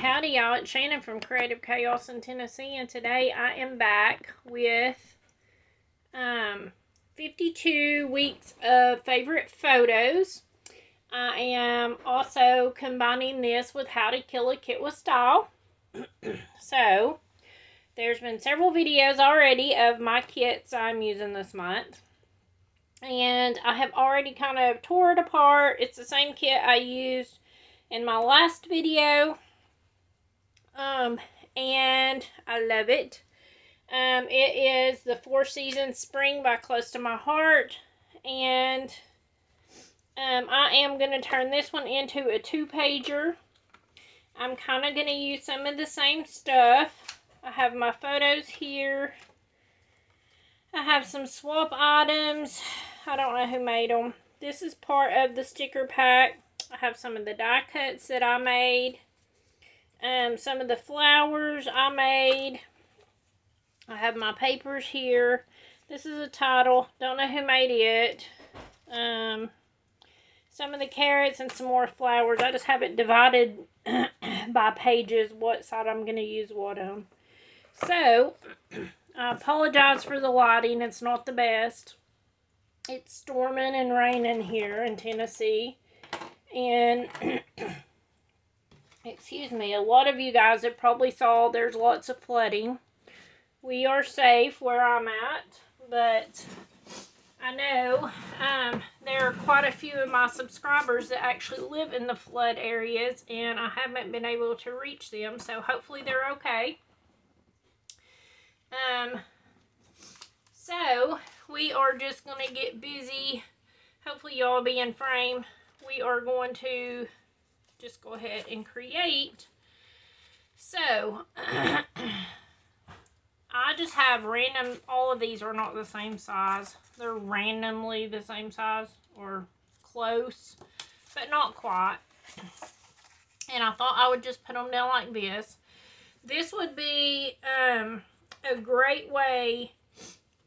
Howdy y'all, it's Shannon from Creative Chaos in Tennessee, and today I am back with 52 weeks of favorite photos. I am also combining this with how to kill a kit with style. So, there's been several videos already of my kits I'm using this month. And I have already kind of tore it apart. It's the same kit I used in my last video. And I love it. It is the Four Seasons Spring by Close to My Heart. And I am going to turn this one into a 2-pager. I'm kind of going to use some of the same stuff. I have my photos here. I have some swap items. I don't know who made them. This is part of the sticker pack. I have some of the die cuts that I made. Some of the flowers I made. I have my papers here. This is a title. Don't know who made it. Some of the carrots and some more flowers. I just have it divided by pages, what side I'm going to use what on. So, I apologize for the lighting. It's not the best. It's storming and raining here in Tennessee. And excuse me, a lot of you guys have probably saw there's lots of flooding. We are safe where I'm at, but I know there are quite a few of my subscribers that actually live in the flood areas, and I haven't been able to reach them, so hopefully they're okay. So we are just going to get busy. Hopefully y'all be in frame. We are going to just go ahead and create. So, I just have random, all of these are not the same size. They're randomly the same size, or close, but not quite. And I thought I would just put them down like this. This would be a great way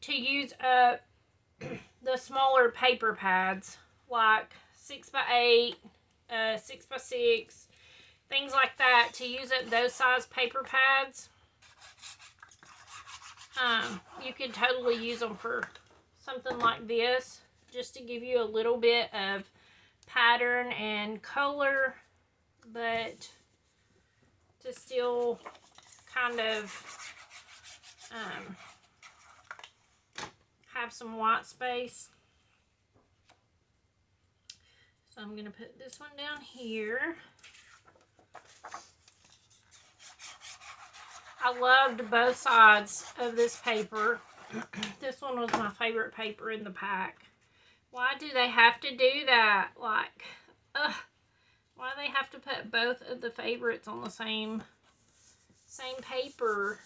to use up the smaller paper pads, like 6x8, 6x6, things like that, to use up those size paper pads. You could totally use them for something like this, just to give you a little bit of pattern and color, but to still kind of have some white space. So I'm going to put this one down here. I loved both sides of this paper. This one was my favorite paper in the pack. Why do they have to do that? Like, why do they have to put both of the favorites on the same paper?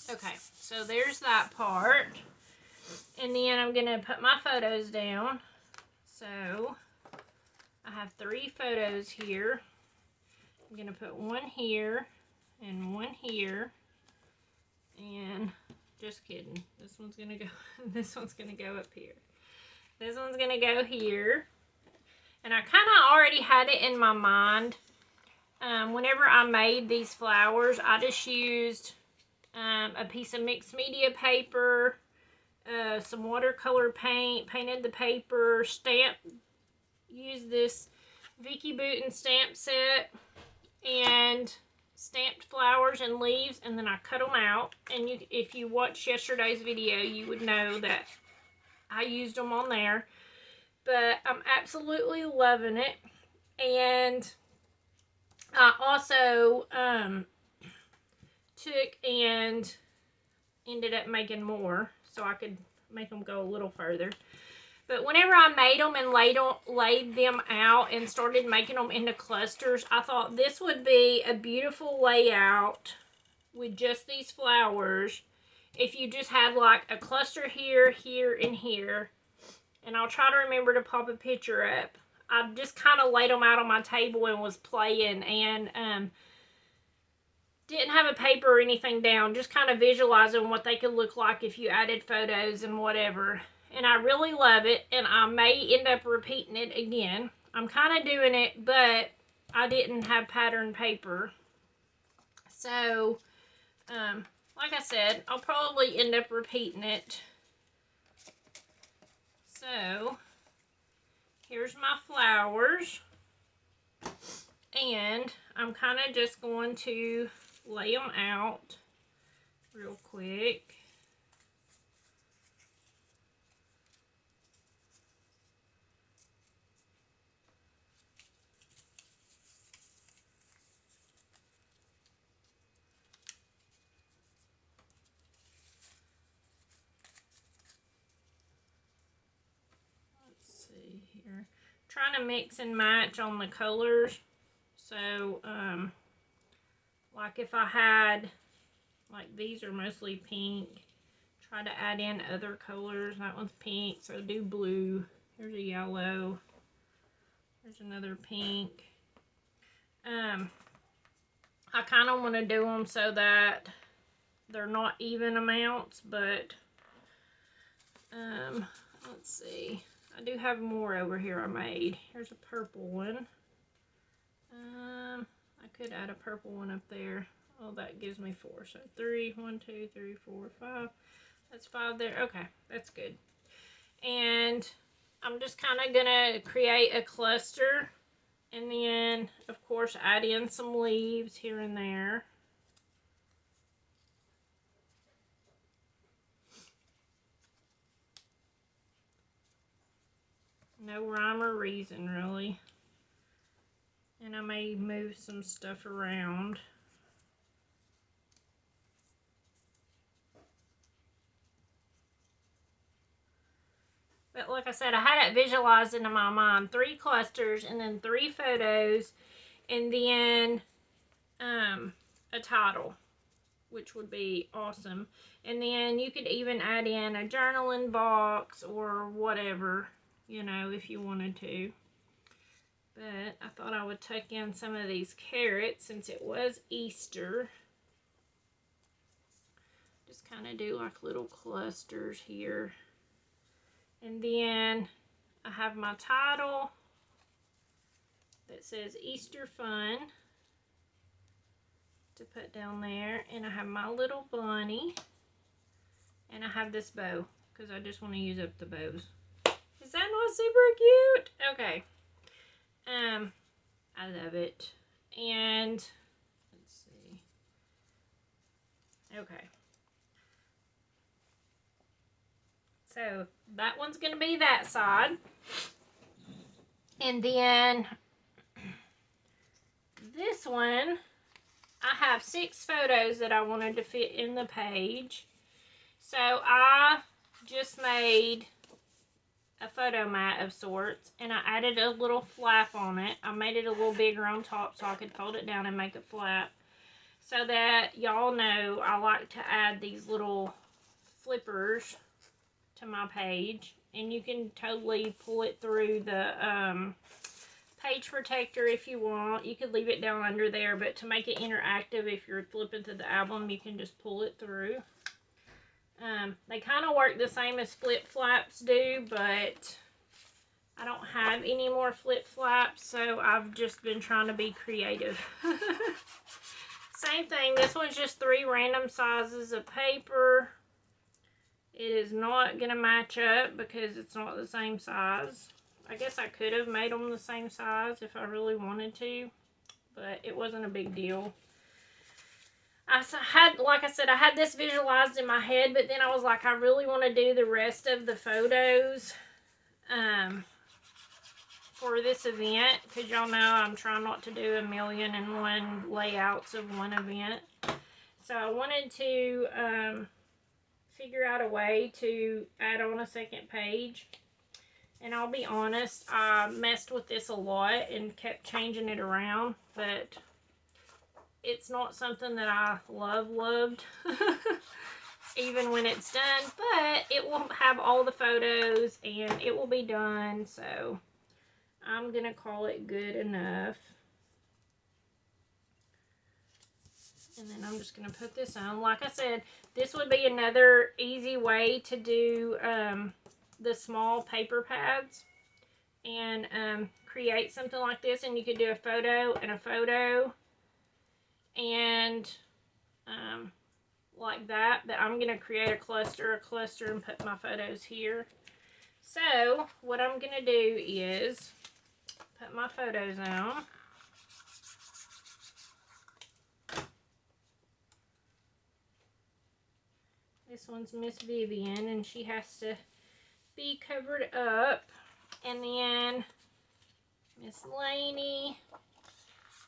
Okay, so there's that part. And then I'm going to put my photos down. So, I have 3 photos here. I'm going to put one here and one here. And, just kidding. This one's going to go, this one's going to go up here. This one's going to go here. And I kind of already had it in my mind. Whenever I made these flowers, I just used a piece of mixed media paper, some watercolor paint, painted the paper, used this Vicky Bouton stamp set, and stamped flowers and leaves, and then I cut them out. And if you watched yesterday's video, you would know that I used them on there. But I'm absolutely loving it. And I also took and ended up making more, so I could make them go a little further. But whenever I made them and laid them out and started making them into clusters, I thought this would be a beautiful layout with just these flowers. If you just had like a cluster here, here, and here. And I'll try to remember to pop a picture up. I just kind of laid them out on my table and was playing, and didn't have a paper or anything down, just kind of visualizing what they could look like if you added photos and whatever. And I really love it, and I may end up repeating it again. I'm kind of doing it, but I didn't have pattern paper. So, like I said, I'll probably end up repeating it. So, here's my flowers. And I'm kind of just going to lay them out real quick. Let's see here. Trying to mix and match on the colors. So, like if I had, like these are mostly pink. Try to add in other colors. That one's pink, so do blue. There's a yellow. There's another pink. I kind of want to do them so that they're not even amounts, but let's see. I do have more over here I made. Here's a purple one. I could add a purple one up there. Oh, that gives me 4. So 3, 1, 2, 3, 4, 5. That's 5 there. Okay, that's good. And I'm just kind of gonna create a cluster, and then of course add in some leaves here and there. No rhyme or reason really. And I may move some stuff around. But like I said, I had it visualized into my mind. 3 clusters and then 3 photos and then a title, which would be awesome. And then you could even add in a journaling box or whatever, you know, if you wanted to. But I thought I would tuck in some of these carrots since it was Easter. Just kind of do like little clusters here. And then I have my title that says Easter Fun to put down there. And I have my little bunny. And I have this bow because I just want to use up the bows. Is that not super cute? Okay. I love it. And let's see. Okay. So that one's going to be that side. And then this one, I have 6 photos that I wanted to fit in the page. So I just made a photo mat of sorts, and I added a little flap on it. I made it a little bigger on top so I could fold it down and make a flap. So that y'all know I like to add these little flippers to my page, and you can totally pull it through the page protector if you want. You could leave it down under there, but to make it interactive, if you're flipping through the album, you can just pull it through. They kind of work the same as flip flaps do, but I don't have any more flip flaps, so I've just been trying to be creative. Same thing, this one's just 3 random sizes of paper. It is not going to match up because it's not the same size. I guess I could have made them the same size if I really wanted to, but it wasn't a big deal. Like I said, I had this visualized in my head, but then I was like, I really want to do the rest of the photos for this event, because y'all know I'm trying not to do 1,000,001 layouts of one event. So I wanted to figure out a way to add on a second page. And I'll be honest, I messed with this a lot and kept changing it around, but it's not something that I loved even when it's done, but it will have all the photos and it will be done, so I'm gonna call it good enough. And then I'm just gonna put this on. Like I said, this would be another easy way to do the small paper pads and create something like this, and you could do a photo and a photo and like that, but I'm going to create a cluster, and put my photos here. So what I'm going to do is put my photos on. This one's Miss Vivian, and she has to be covered up. And then Miss Lainey.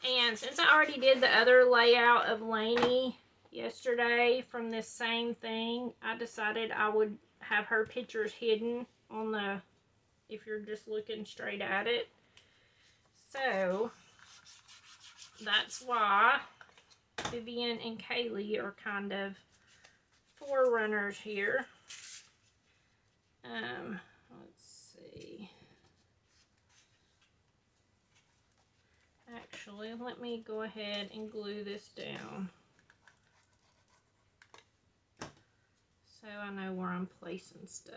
And since I already did the other layout of Lainey yesterday from this same thing, I decided I would have her pictures hidden on the, if you're just looking straight at it. So that's why Vivian and Kaylee are kind of forerunners here. Let's see. Actually, let me go ahead and glue this down so I know where I'm placing stuff.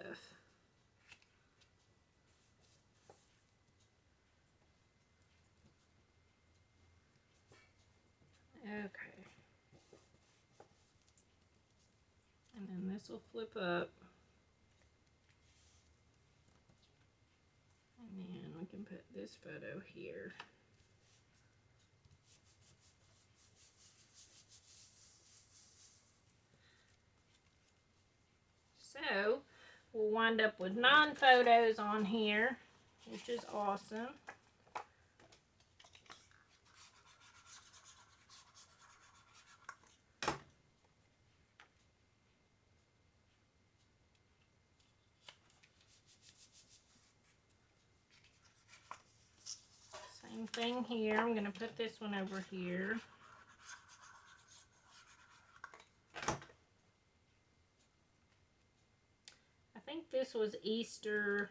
Okay. And then this will flip up. And then we can put this photo here. So we'll wind up with 9 photos on here, which is awesome. Same thing here. I'm going to put this one over here. I think this was Easter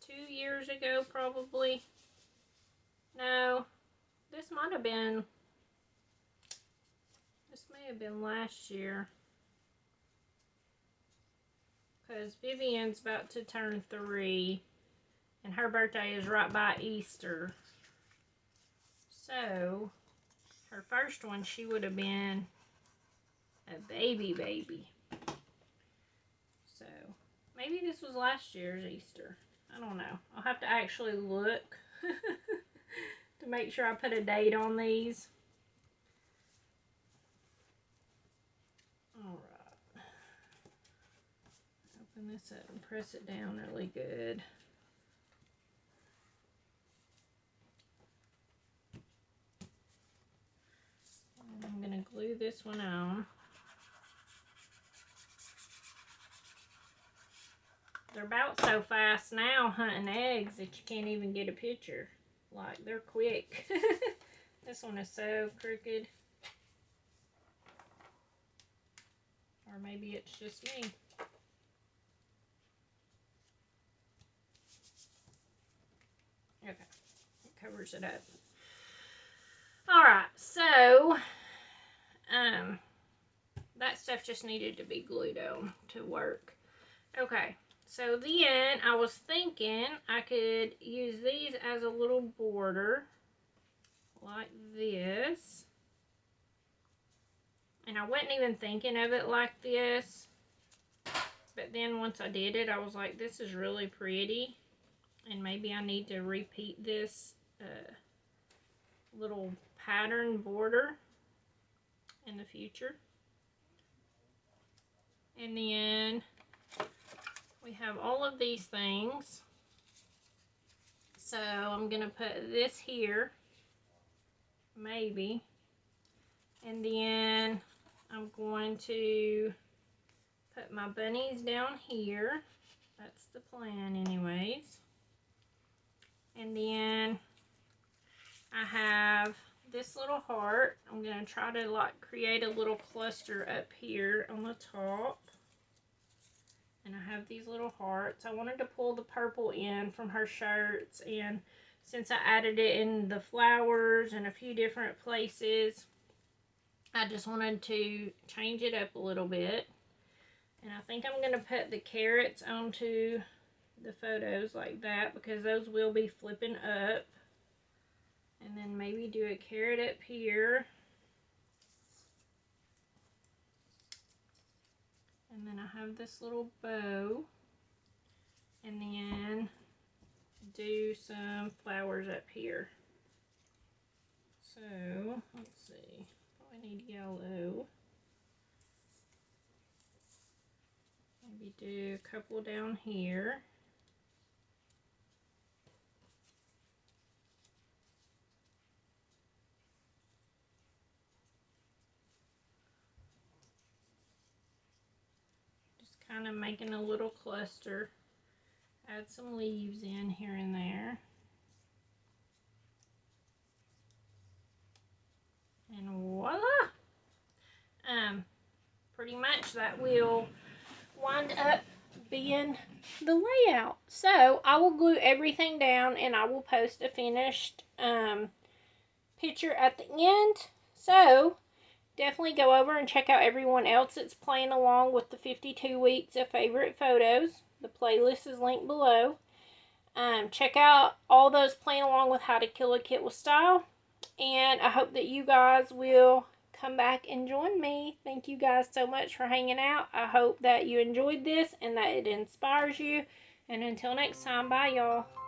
2 years ago, probably. No, this might have been, this may have been last year. Because Vivian's about to turn 3, and her birthday is right by Easter. So, her first one, she would have been a baby. So, maybe this was last year's Easter. I don't know. I'll have to actually look to make sure I put a date on these. Alright. Open this up and press it down really good. And I'm going to glue this one on. They're about so fast now hunting eggs that you can't even get a picture. Like, they're quick. This one is so crooked. Or maybe it's just me. Okay, it covers it up. Alright, so that stuff just needed to be glued on to work. Okay, so then I was thinking I could use these as a little border like this. And I wasn't even thinking of it like this. But then once I did it, I was like, this is really pretty. And maybe I need to repeat this little pattern border in the future. And then we have all of these things. So I'm going to put this here, maybe. And then I'm going to put my bunnies down here. That's the plan anyways. And then I have this little heart. I'm going to try to like create a little cluster up here on the top. And I have these little hearts. I wanted to pull the purple in from her shirts, and since I added it in the flowers and a few different places, I just wanted to change it up a little bit. And I think I'm going to put the carrots onto the photos like that, because those will be flipping up. And then maybe do a carrot up here. And then I have this little bow. And then do some flowers up here. So, let's see. I need yellow. Maybe do a couple down here. Just kind of making a little cluster. Add some leaves in here and there. And voila! Pretty much that will wind up being the layout. So I will glue everything down and I will post a finished picture at the end. So definitely go over and check out everyone else that's playing along with the 52 weeks of favorite photos. The playlist is linked below. Check out all those playing along with how to kill a kit with style. And I hope that you guys will come back and join me. Thank you guys so much for hanging out. I hope that you enjoyed this and that it inspires you. And until next time, bye y'all.